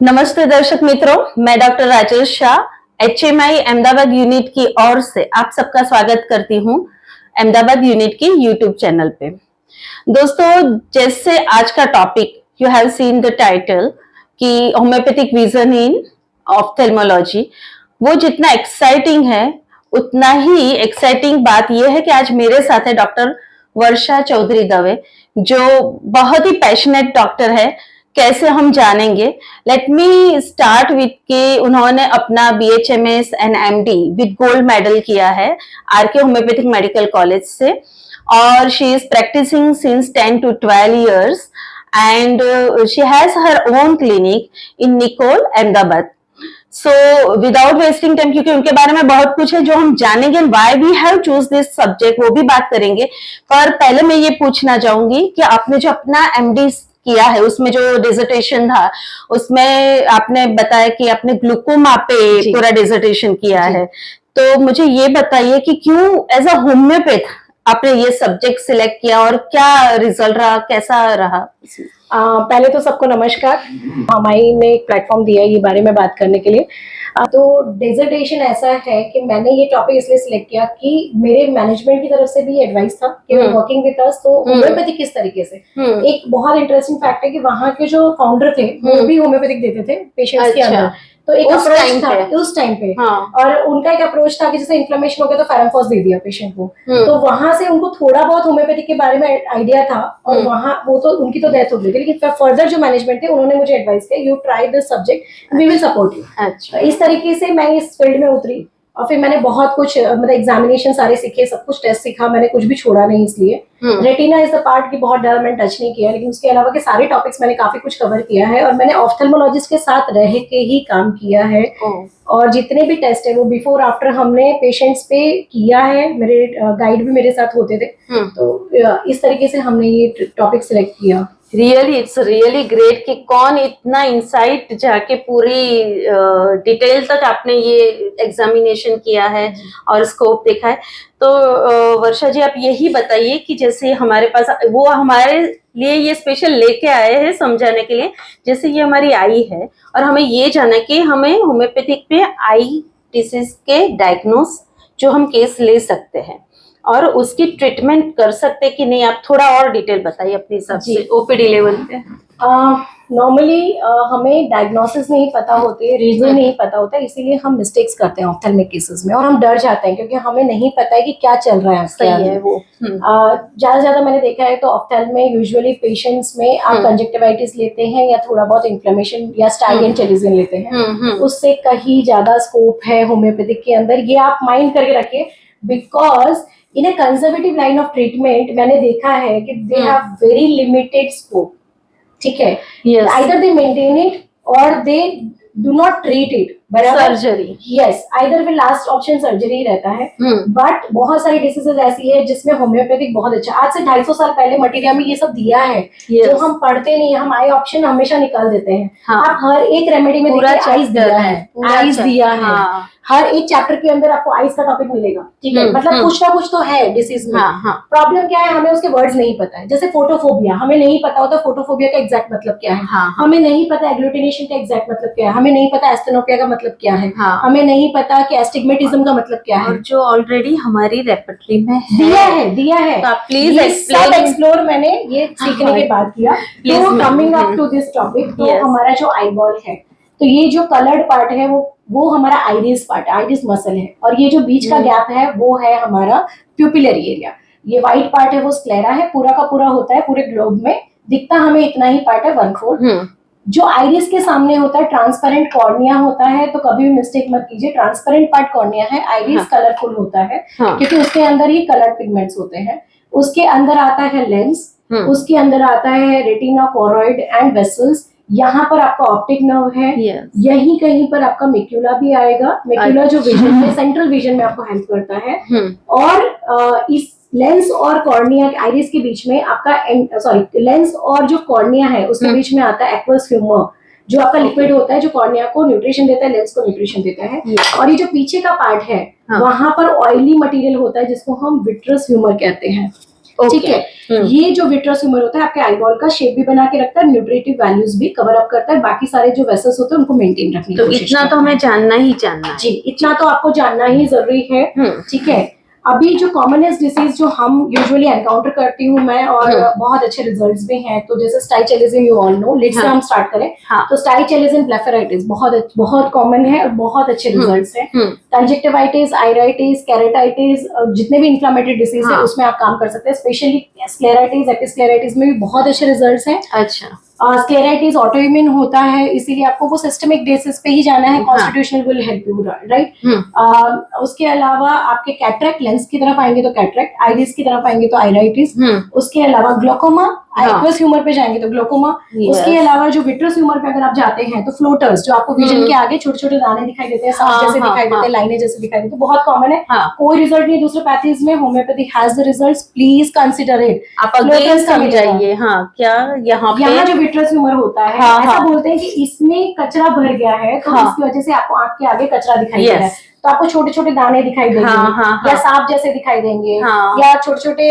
नमस्ते दर्शक मित्रों, मैं doctor Rajesh Shah HMI Ahmedabad unit की ओर से आप सबका स्वागत करती हूँ अहमदाबाद यूनिट की यूट्यूब चैनल पे। दोस्तों, जैसे आज का topic you have seen the title कि होम्योपैथिक विजन इन ऑफ्थेल्मोलॉजी, वो जितना एक्साइटिंग है उतना ही एक्साइटिंग बात यह है कि आज मेरे साथ है डॉक्टर वर्षा चौधरी दवे, जो बहुत ही पैशनेट डॉक्टर है। कैसे हम जानेंगे? लेट मी स्टार्ट विथ कि उन्होंने अपना BHMS and MD with gold medal किया है RK होम्योपैथिक मेडिकल कॉलेज से, और she is practising since 10 to 12 years and she has her own clinic in Nicole, Ahmedabad. So without wasting time, क्योंकि उनके बारे में बहुत कुछ है जो हम जानेंगे, why we have choose this subject वो भी बात करेंगे। पर पहले मैं ये पूछना चाहूंगी कि आपने जो अपना MD किया है उसमें जो डिसर्टेशन था उसमें आपने बताया कि आपने ग्लूकोमा पे पूरा डिसर्टेशन किया है, तो मुझे ये बताइए कि क्यों एज अ होम्योपैथ आपने ये सब्जेक्ट सिलेक्ट किया और क्या रिजल्ट रहा, कैसा रहा? पहले तो सबको नमस्कार। हमारी ने एक प्लेटफॉर्म दिया है ये बारे में बात करने के लिए। तो डिसर्टेशन ऐसा है कि मैंने ये टॉपिक इसलिए सिलेक्ट किया कि मेरे मैनेजमेंट की तरफ से भी एडवाइस था कि वर्किंग विद अस तो होम्योपैथिक किस तरीके से। एक बहुत इंटरेस्टिंग फैक्ट है कि वहाँ के जो फाउंडर थे वो भी होम्योपैथिक देते थे पेशेंट्स के अंदर। तो एक अप्रोच था उस टाइम पे, और उनका एक अप्रोच था कि जैसे इन्फ्लेमेशन हो गया तो फेरमफॉस दे दिया पेशेंट को। तो वहां से उनको थोड़ा बहुत होम्योपैथिक के बारे में आइडिया था, और वहां वो तो उनकी तो डेथ हो गई थी, लेकिन फर्दर जो मैनेजमेंट थे उन्होंने मुझे एडवाइस किया, you try this subject, we will support you. अच्छा, इस तरीके से मैं इस फील्ड में उतरी, और फिर मैंने बहुत कुछ मतलब एग्जामिनेशन सारे सीखे, सब कुछ टेस्ट सीखा, मैंने कुछ भी छोड़ा नहीं। इसलिए रेटिना इज द पार्ट की बहुत ज्यादा मैंने टच नहीं किया, लेकिन उसके अलावा के सारे टॉपिक्स मैंने काफी कुछ कवर किया है, और मैंने ऑफ्थेल्मोलॉजिस्ट के साथ रह के ही काम किया है। और जितने भी टेस्ट है वो बिफोर आफ्टर हमने पेशेंट्स पे किया है, मेरे गाइड भी मेरे साथ होते थे। तो इस तरीके से हमने ये टॉपिक सिलेक्ट किया। रियली इट्स रियली ग्रेट कि कौन इतना इंसाइट जाके पूरी डिटेल तक आपने ये एग्जामिनेशन किया है और स्कोप देखा है। तो वर्षा जी, आप यही बताइए कि जैसे हमारे पास वो हमारे लिए ये स्पेशल लेके आए हैं समझाने के लिए, जैसे ये हमारी आई है और हमें ये जाना कि हमें होम्योपैथिक पे आई डिसीज के डायग्नोस जो हम केस ले सकते हैं और उसकी ट्रीटमेंट कर सकते कि नहीं, आप थोड़ा और डिटेल बताइए अपने हिसाब से ओपीडी लेवल पे। नॉर्मली हमें डायग्नोसिस नहीं पता होते, रीजन नहीं पता होता, इसीलिए हम मिस्टेक्स करते हैं ऑफ्थेल्मिक केसेस में, और हम डर जाते हैं क्योंकि हमें नहीं पता है कि क्या चल रहा है। सही है वो। ज्यादा ज्यादा मैंने देखा है तो ऑफ्थेल्म में यूजुअली पेशेंट्स में आप कंजक्टिवाइटिस लेते हैं या थोड़ा बहुत इन्फ्लेमेशन या स्टाइगन चेलिजन लेते हैं, उससे कहीं ज्यादा स्कोप है होम्योपैथिक के अंदर, ये आप माइंड करके रखिए। Because in A conservative line of treatment मैंने देखा है कि they have very limited scope. ठीक है, आइदर दे मेंटेन इट और they do not treat it, surgery. Yes, either फिर लास्ट ऑप्शन सर्जरी ही रहता है। बट बहुत सारी डिसीजेज ऐसी है जिसमें होम्योपैथिक बहुत अच्छा, आज से 250 साल पहले मटेरियल में ये सब दिया है। जो हम पढ़ते नहीं, हम आई ऑप्शन हमेशा निकाल देते हैं। आप हर एक रेमेडी में देखिए आइस दिया है, आइस दिया है, हर एक चैप्टर के अंदर आपको आइस का टॉपिक मिलेगा। ठीक है, मतलब कुछ ना कुछ तो है डिसीज में। प्रॉब्लम क्या है, हमें उसके वर्ड्स नहीं पता है। जैसे फोटोफोबिया, हमें नहीं पता होता फोटोफोबिया का एग्जैक्ट मतलब क्या है, हमें नहीं पता एग्लूटिनेशन का एग्जैक्ट मतलब क्या है, हमें नहीं पता एस्थेनोपिया का मतलब क्या है, हमें नहीं पता कि एस्टिग्मेटिज्म का मतलब क्या है, और जो ऑलरेडी हमारी रेपर्टरी में दिया है। तो आप प्लीज एक्सप्लोर मैंने ये सीखने के बाद किया। तो coming up to this topic, तो हमारा जो आईबॉल है, तो ये जो कलर्ड पार्ट है वो हमारा आइरिस पार्ट है, आइरिस मसल है, और ये जो बीच का गैप है वो है हमारा प्यूपिलरी एरिया। ये व्हाइट पार्ट है वो स्क्लेरा है, पूरा का पूरा होता है पूरे ग्लोब में, दिखता हमें इतना ही पार्ट है 1/4। जो आइरिस के सामने होता है ट्रांसपेरेंट कॉर्निया होता है, तो कभी भी मिस्टेक मत कीजिए, ट्रांसपेरेंट पार्ट कॉर्निया है, आइरिस कलरफुल होता है क्योंकि उसके अंदर ही कलर पिगमेंट्स होते हैं। उसके अंदर आता है लेंस, उसके अंदर आता है रेटिना, कोरोइड एंड वेसल्स, यहाँ पर आपका ऑप्टिक नर्व है, यहीं कहीं पर आपका मेक्यूला भी आएगा। मेक्यूला जो विजन में, सेंट्रल विजन में आपको हेल्प करता है। और इस लेंस और कॉर्निया आइरिस के बीच में आपका लेंस और जो कॉर्निया है उसके बीच में आता है एक्वस ह्यूमर, जो आपका लिक्विड होता है, जो कॉर्निया को न्यूट्रिशन देता है, लेंस को न्यूट्रिशन देता है। और ये जो पीछे का पार्ट है वहां पर ऑयली मटेरियल होता है जिसको हम विट्रस ह्यूमर कहते हैं। ठीक है। ये जो विट्रस ह्यूमर होता है आपके आईबॉल का शेप भी बना के रखता है, न्यूट्रिटिव वैल्यूज भी कवर अप करता है, बाकी सारे जो वेसल्स होते हैं उनको मेंटेन रखने की तो कोशिश इतना तो करता हमें है। जानना ही जानना है। जी, इतना तो आपको जानना ही जरूरी है। ठीक है। अभी जो कॉमनेस्ट डिसीज जो हम यूजुअली एनकाउंटर करती हूँ मैं, और बहुत अच्छे रिजल्ट्स भी हैं, तो जैसे स्टाइचेलिज्म, you all know, let's say हम स्टार्ट करें। तो स्टाइचेलिज्म ब्लेफराइटिस बहुत बहुत कॉमन है और बहुत अच्छे रिजल्ट्स हैं। कंजक्टिवाइटिस, आइराइटिस, केरेटाइटिस, जितने भी इन्फ्लेमेटरी डिसीज है उसमें आप काम कर सकते हैं। स्पेशली स्क्लेराइटिस, एपिस्क्लेराइटिस में भी बहुत अच्छे रिजल्ट्स हैं। अच्छा। स्क्लेराइटिस ऑटोइम्यून होता है, इसीलिए आपको वो सिस्टमिक बेसिस पे ही जाना है। Constitutional will help you, right. उसके अलावा आपके कैटरेक्ट, लेंस की तरफ आएंगे तो कैटरेक्ट, आइरिस की तरफ आएंगे तो आइराइटिस। उसके अलावा ग्लोकोमा, एक्वस ह्यूमर पे जाएंगे तो ग्लोकोमा। उसके अलावा जो विट्रस ह्यूमर पे अगर आप जाते हैं तो फ्लोटर्स, जो आपको विजन के आगे छोटे छोटे दाने दिखाई देते हैं, सांप जैसे दिखाई देते हैं, लाइनें जैसे दिखाई देते हैं, बहुत कॉमन है। कोई रिजल्ट नहीं दूसरे पैथीज में, homeopathy has the results, please consider it. आप अगेन समझाइए। हाँ, क्या यहाँ जो विट्रस ह्यूमर होता है, ऐसा बोलते हैं कि इसमें कचरा भर गया है, तो इसकी वजह से आपको आंख के आगे कचरा दिखाई दे रहा है, तो आपको छोटे छोटे दाने दिखाई देंगे, या सांप जैसे दिखाई देंगे, या छोटे छोटे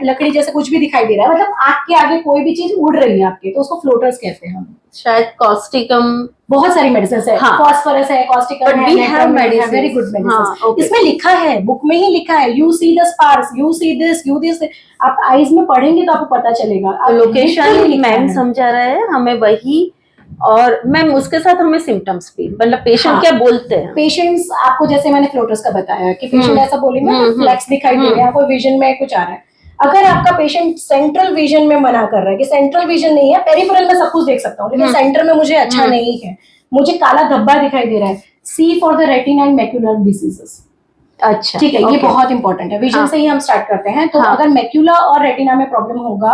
लकड़ी जैसे कुछ भी दिखाई दे रहा है, मतलब आंख के आगे कोई भी चीज उड़ रही है आपके, तो उसको फ्लोटर्स कहते हैं। शायद कॉस्टिकम, बहुत सारी मेडिसिन है, फॉस्फोरस है, कॉस्टिकम है, वेरी गुड मेडिसिन। इसमें लिखा है, बुक में ही लिखा है, you see the spars, you see this, you this. आप आईज में पढ़ेंगे तो आपको पता चलेगा। लोकेशन मैम समझा रहा है हमें वही, और मैम उसके साथ हमें सिम्टम्स भी, मतलब पेशेंट क्या बोलते हैं। पेशेंट्स आपको, जैसे मैंने फ्लोटर्स का बताया कि पेशेंट ऐसा बोलेंगे ना, फ्लैक्स दिखाई दे रहे हैं, आपको विजन में कुछ आ रहा है। अगर आपका पेशेंट सेंट्रल विजन में मना कर रहा है कि सेंट्रल विजन नहीं है, पेरिफेरल में सब कुछ देख सकता हूँ, लेकिन सेंटर में मुझे अच्छा नहीं है, मुझे काला धब्बा दिखाई दे रहा है, C for the retina and macular diseases. अच्छा, ठीक है, ये बहुत इंपॉर्टेंट है। विजन से ही हम स्टार्ट करते हैं। तो अगर मैक्यूला और रेटिना में प्रॉब्लम होगा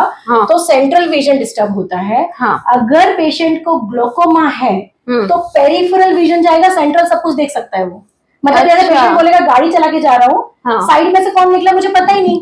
तो सेंट्रल विजन डिस्टर्ब होता है। अगर पेशेंट को ग्लोकोमा है तो पेरिफेरल विजन जाएगा, सेंट्रल सब कुछ देख सकता है वो। मतलब जैसे पेशेंट बोलेगा गाड़ी चला के जा रहा हूँ, साइड में से कौन निकला मुझे पता ही नहीं।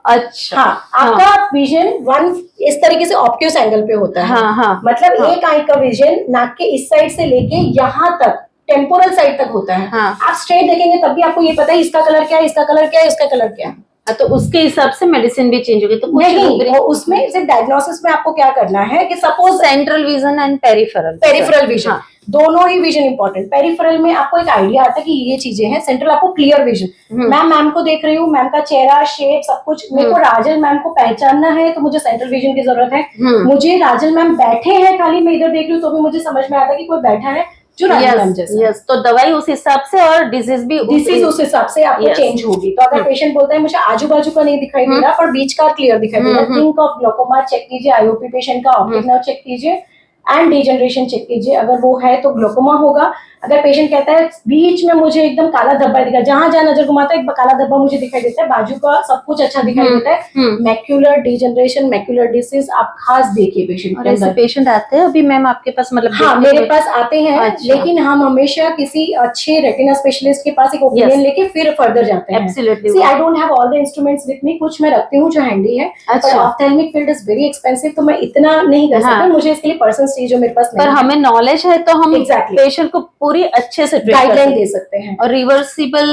अच्छा, आपका विजन वन इस तरीके से ऑब्ट्यूस एंगल पे होता है। मतलब एक आई का विजन नाक के इस साइड से लेके यहाँ तक, टेम्पोरल साइड तक होता है। आप स्ट्रेट देखेंगे तब भी आपको ये पता है इसका कलर क्या है, इसका कलर क्या है, इसका कलर क्या है। तो उसके हिसाब से मेडिसिन भी चेंज होगी। तो नहीं, उसमें सिर्फ डायग्नोसिस में आपको क्या करना है कि suppose central vision and peripheral vision, दोनों ही विजन इंपॉर्टेंट। पेरिफेरल में आपको एक आइडिया आता है कि ये चीजें हैं, सेंट्रल आपको क्लियर विजन। मैम को देख रही हूँ, मैम का चेहरा, शेप, सब कुछ, मेरे को राजल मैम को पहचानना है तो मुझे सेंट्रल विजन की जरूरत है। मुझे राजल मैम बैठे हैं, खाली मैं इधर देख रही हूँ तो भी मुझे समझ में आता है कि कोई बैठा है जो यस, तो दवाई उस हिसाब से और डिजीज उस हिसाब से आपको चेंज होगी। तो अगर पेशेंट बोलता है मुझे आजू बाजू का नहीं दिखाई दे रहा पर बीच का क्लियर दिखाई दे रहा है, थिंक ऑफ ग्लोकोमा, चेक कीजिए। आईओपी पेशेंट का ऑप्टिक नर्व चेक कीजिए एंड डीजनरेशन चेक कीजिए। अगर वो है तो ग्लोकोमा होगा। अगर पेशेंट कहता है बीच में मुझे एकदम काला धब्बा दिखा, जहां जहां नजर घुमाता है एक काला धब्बा मुझे दिखाई देता है, बाजू का सब कुछ अच्छा दिखाई देता है, मैक्यूलर डीजनरेशन, मैक्यूलर डिसीज, आप खास देखिए पेशेंट के अंदर। पेशेंट आते हैं अभी मैम आपके पास, मतलब हाँ मेरे पास आते हैं। अच्छा। लेकिन हम हमेशा किसी अच्छे रेटिना स्पेशलिस्ट के पास एक ओपिनियन लेके फिर फर्दर जाते हैं। Absolutely. See I don't have all the instruments with me, कुछ मैं रखती हूँ जो हैंडी है। अच्छा। Ophthalmic field is very expensive, तो मैं इतना नहीं कर सकती। मुझे इसके लिए पर्सन्स चाहिए जो मेरे पास नहीं। पर हमें नॉलेज है तो हम पेशेंट को पूरी अच्छे से गाइडलाइन दे सकते हैं और रिवर्सिबल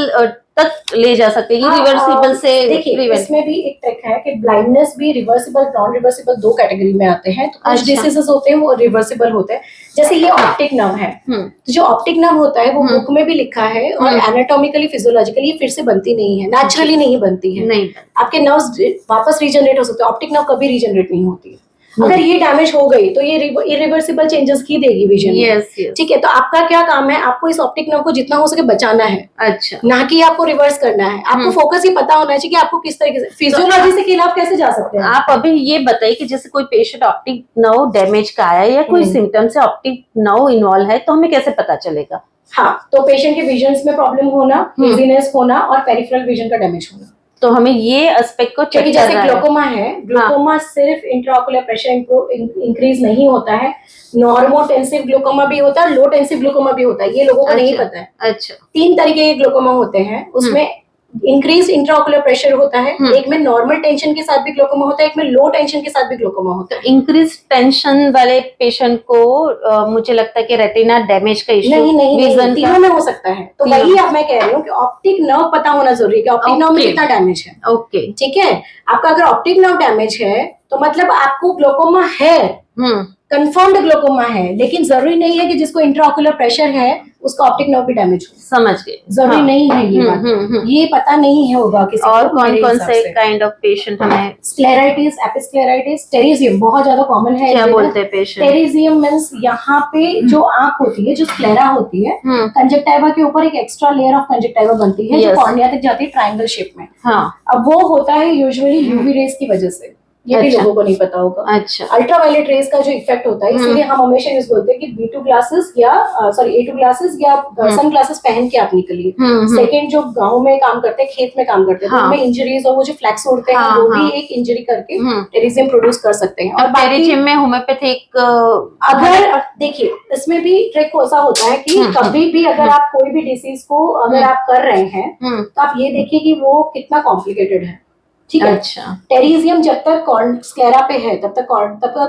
तक ले जा सकते हैं। रिवर्सिबल से देखिए इसमें भी एक ट्रिक है कि ब्लाइंडनेस भी रिवर्सिबल, नॉन रिवर्सिबल दो कैटेगरी में आते हैं। तो कुछ डिसीजेस होते हैं वो रिवर्सिबल होते हैं, जैसे ये ऑप्टिक नर्व है। तो जो ऑप्टिक नर्व होता है वो बुक में भी लिखा है और एनाटॉमिकली फिजियोलॉजिकली फिर से बनती नहीं है, नेचुरली नहीं बनती है। नहीं, आपके नर्व्स वापस रीजनरेट हो सकते हैं, ऑप्टिक नर्व कभी रीजनरेट नहीं होती है। अगर ये डैमेज हो गई तो ये इरिवर्सिबल चेंजेस ही देगी विजन में। ठीक है, तो आपका क्या काम है, आपको इस ऑप्टिक नर्व को जितना हो सके बचाना है। अच्छा, ना कि आपको रिवर्स करना है। आपको फोकस ही पता होना चाहिए कि आपको किस तरीके से, फिजियोलॉजी से खिलाफ कैसे जा सकते हैं। आप अभी ये बताइए कि जैसे कोई पेशेंट ऑप्टिक नर्व डैमेज का आया या कोई सिम्टम से ऑप्टिक नर्व इन्वॉल्व है तो हमें कैसे पता चलेगा। हाँ, तो पेशेंट के विजन में प्रॉब्लम होना, हेजीनेस होना और पेरिफेरल विजन का डैमेज होना, तो हमें ये एस्पेक्ट को चेक जैसे ग्लोकोमा है, ग्लोकोमा सिर्फ इंट्राओकुलर प्रेशर इंक्रीज नहीं होता है, नॉर्मोटेंसिव ग्लोकोमा भी होता है, लो टेंसिव ग्लोकोमा भी होता है। ये लोगों को नहीं पता है। अच्छा, 3 तरीके के ग्लोकोमा होते हैं, उसमें इंक्रीज इंट्राओकुलर प्रेशर होता है, एक में नॉर्मल टेंशन के साथ भी ग्लोकोमा होता है, एक में लो टेंशन के साथ भी ग्लोकोमा होता है। तो इंक्रीज टेंशन वाले पेशेंट को मुझे लगता है कि रेटिना डैमेज का इश्यू नहीं, विजन तीनों में हो सकता है। तो वही अब मैं कह रही हूँ कि ऑप्टिक नर्व पता होना जरूरी है कि ऑप्टिक नर्व में कितना डैमेज है। ओके, ठीक है, आपका अगर ऑप्टिक नर्व डैमेज है तो मतलब आपको ग्लोकोमा है, कंफर्म्ड ग्लोकोमा है, लेकिन जरूरी नहीं है कि जिसको इंट्राओकुलर प्रेशर है उसका ऑप्टिक नर्व भी डैमेज हो। समझ गए, जरूरी नहीं है ये बात। ये पता नहीं है होगा किसी और को। कौन कौन से काइंड ऑफ पेशेंट हमें? स्क्लेराइटिस, एपिस्क्लेराइटिस, टेरिजियम बहुत ज्यादा कॉमन है। क्या बोलते हैं पेशेंट? टेरिजियम मींस यहाँ पे जो आंख होती है, जो स्क्लेरा होती है, कंजक्टाइवा के ऊपर एक एक्स्ट्रा लेयर ऑफ कंजक्टाइवा बनती है जो कॉर्निया तक जाती है ट्रायंगल शेप में। अब वो होता है यूजुअली यूवी रेज की वजह से, ये भी लोगों को नहीं पता होगा। अच्छा, अल्ट्रावायलेट रेज का जो इफेक्ट होता है, इसलिए हम हमेशा यूज बोलते हैं कि B2 ग्लासेस या A2 ग्लासेस या सन ग्लासेस पहन के आप निकलिए। सेकंड, जो गांव में काम करते हैं, खेत में काम करते हैं, तो उनमें इंजरीज और वो जो फ्लैक्स उड़ते हैं वो भी एक इंजरी करके टेरिजियम प्रोड्यूस कर सकते हैं। और टेरिजियम में होम्योपैथिक अगर देखिए इसमें भी ट्रिक ऐसा होता है कि कभी भी अगर आप कोई भी डिसीज को अगर आप कर रहे हैं तो आप ये देखिए कि वो कितना कॉम्प्लिकेटेड है। ठीक है। अच्छा, टेरिजियम जब तक स्क्लेरा पे है तब तक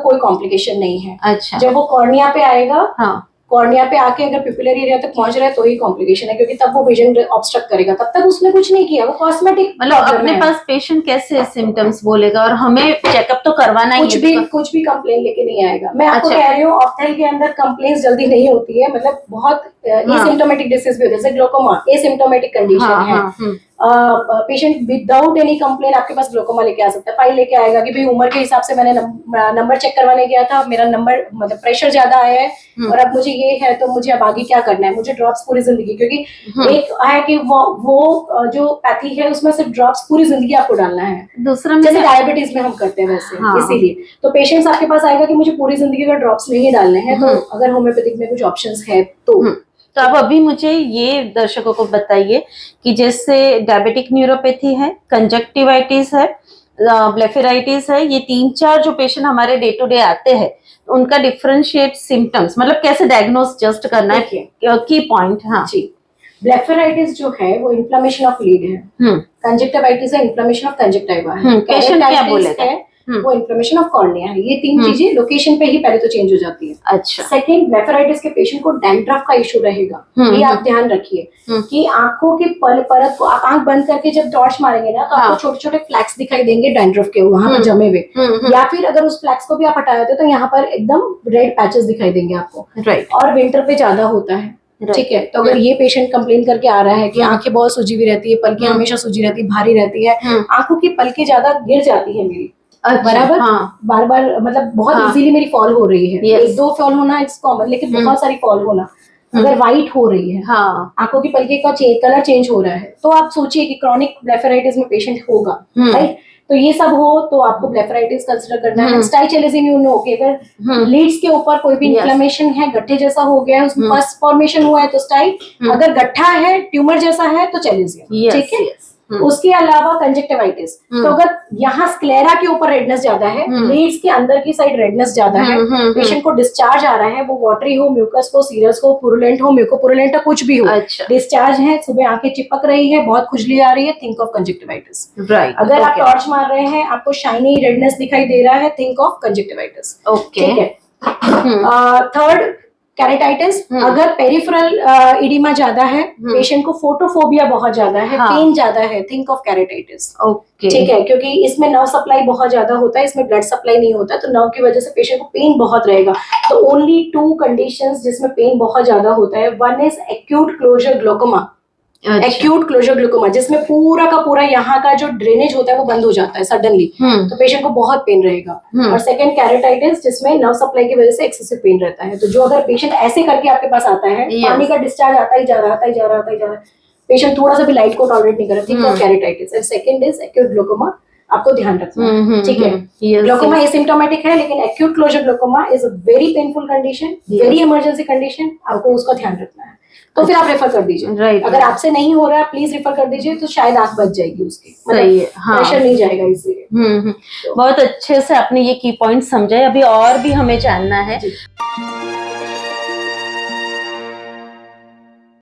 कोई कॉम्प्लिकेशन नहीं है। अच्छा, जब वो कॉर्निया पे आएगा, कॉर्निया पे आके अगर पिपुलरी एरिया तक पहुंच रहा है तो ही कॉम्प्लिकेशन है, क्योंकि तब वो विजन ऑब्स्ट्रक्ट करेगा। तब तक उसने कुछ नहीं किया, वो कॉस्मेटिक मतलब अपने पास पेशेंट कैसे सिम्टम्स बोलेगा और हमें चेकअप तो करवाना ही है। कुछ भी कंप्लेन लेके नहीं आएगा। मैं आपको कह रही हूँ ऑप्थेल के अंदर कंप्लेन्स जल्दी नहीं होती है, मतलब बहुत एसिम्प्टोमेटिक डिसीज भी होती है, जैसे ग्लोकोमा एसिम्प्टोमेटिक कंडीशन है। पेशेंट विदाउट एनी कंप्लेन आपके पास ग्लोकोमा लेके आ सकता है। फाइल लेके आएगा कि भाई उम्र के हिसाब से मैंने नंबर चेक करवाने गया था, मेरा नंबर मतलब प्रेशर ज्यादा आया है और अब मुझे ये है, तो मुझे अब आगे क्या करना है, मुझे ड्रॉप्स पूरी जिंदगी, क्योंकि एक है कि वो जो पैथी है उसमें सिर्फ ड्रॉप्स पूरी जिंदगी आपको डालना है। दूसरा जैसे डायबिटीज में हम करते हैं वैसे, इसीलिए तो पेशेंट्स आपके पास आएगा कि मुझे पूरी जिंदगी का ड्रॉप्स नहीं डालने हैं। तो अगर होम्योपैथिक में कुछ ऑप्शंस है तो अब अभी मुझे ये दर्शकों को बताइए कि जैसे डायबिटिक न्यूरोपैथी है, कंजक्टिवाइटिस है, ब्लेफेराइटिस है, ये 3-4 जो पेशेंट हमारे डे टू डे आते हैं, उनका डिफरेंशिएट सिम्टम्स मतलब कैसे डायग्नोस जस्ट करना है, की पॉइंट? हाँ जी, ब्लेफेराइटिस जो है वो इन्फ्लेमेशन ऑफ लीड है, कंजक्टिवाइटिस है इन्फ्लेमेशन ऑफ कंजक्टाइवा है, पेशेंट क्या बोलेगा वो इन्फ्लेमेशन ऑफ कॉर्निया है। ये 3 चीजें लोकेशन पे ही पहले तो चेंज हो जाती है। अच्छा, सेकंड, ब्लेफेराइटिस के पेशेंट को डैंड्रफ का इशू रहेगा। ये आप ध्यान रखिए कि आंखों के परत को आप आंख बंद करके जब टॉर्च मारेंगे ना तो आपको छोटे छोटे फ्लैक्स दिखाई देंगे डैंड्रफ के वहां पर जमे हुए, या फिर अगर उस फ्लैक्स को भी आप हटा देते तो यहाँ पर एकदम रेड पैचेस दिखाई देंगे आपको। राइट, और विंटर पे ज्यादा होता है। ठीक है, तो अगर ये पेशेंट कंप्लेन करके आ रहा है कि आंखें बहुत सूजी हुई रहती है, पलकें हमेशा सूजी रहती है, भारी रहती है, आंखों की पलकें ज्यादा गिर जाती है मेरी, बराबर, बार बार मतलब बहुत इजीली मेरी फॉल हो रही है। 1-2 फॉल होना इट्स कॉमन, लेकिन बहुत सारी फॉल होना, अगर व्हाइट हो रही है, आंखों की पलके का कलर चेंज हो रहा है, तो आप सोचिए कि क्रॉनिक ब्लेफेराइटिस में पेशेंट होगा। राइट, तो ये सब हो तो आपको ब्लेफेराइटिस कंसिडर करना है। स्टाइचेलिज्म यू नो कि अगर लीड्स के ऊपर कोई भी इन्फ्लेमेशन है, गड्ढे जैसा हो गया है, उसमें पस फॉर्मेशन हुआ है तो स्टाइल, अगर गड्ढा है, ट्यूमर जैसा है तो चेलिजियम। ठीक है, उसके अलावा कंजक्टिवाइटिस, तो अगर यहाँ स्क्लेरा के ऊपर रेडनेस ज्यादा है, लीड्स के अंदर की साइड रेडनेस ज्यादा है, पेशेंट को डिस्चार्ज आ रहा है, वो वाटरी हो, म्यूकस हो, सीरस हो, पुरुलेंट हो, म्यूकोपुरुलेंट हो, कुछ भी हो, डिस्चार्ज है, सुबह आंखें चिपक रही है, बहुत खुजली आ रही है, थिंक ऑफ कंजक्टिवाइटिस। अगर आप टॉर्च मार रहे हैं, आपको शाइनी रेडनेस दिखाई दे रहा है, थिंक ऑफ कंजक्टिवाइटिस। ठीक है। थर्ड, कैरेटाइटिस, अगर पेरिफेरल इडिमा ज्यादा है, पेशेंट को फोटोफोबिया बहुत ज्यादा है, पेन ज्यादा है, थिंक ऑफ कैरेटाइटिस। ठीक है, क्योंकि इसमें नर्व सप्लाई बहुत ज्यादा होता है, इसमें ब्लड सप्लाई नहीं होता, तो नर्व की वजह से पेशेंट को पेन बहुत रहेगा। तो ओनली 2 कंडीशंस जिसमें पेन बहुत ज्यादा होता है, one is acute closure glaucoma, acute closure glaucoma, जिसमें पूरा का पूरा यहाँ का जो ड्रेनेज होता है वो बंद हो जाता है सडनली, तो पेशेंट को बहुत पेन रहेगा। और सेकंड, कैरेटाइटिस, जिसमें नर्व सप्लाई की वजह से एक्सेसिव पेन रहता है। तो जो अगर पेशेंट ऐसे करके आपके पास आता है, पानी का डिस्चार्ज आता ही जा रहा, पेशेंट थोड़ा सा भी लाइट को टॉलरेट नहीं कर रहा, ठीक है, keratitis. And second is acute glaucoma, आपको ध्यान रखना है। ठीक है, ग्लूकोमा एसिम्प्टोमेटिक है, लेकिन acute closure glaucoma is a very painful condition, very emergency condition, आपको उसका ध्यान रखना है। तो फिर आप रेफर कर दीजिए। अगर आपसे नहीं हो रहा है प्लीज रेफर कर दीजिए, तो शायद आंख बच जाएगी उसकी, सही है, प्रेशर नहीं जाएगा इसलिए। बहुत अच्छे से आपने ये की पॉइंट समझाए। अभी और भी हमें जानना है।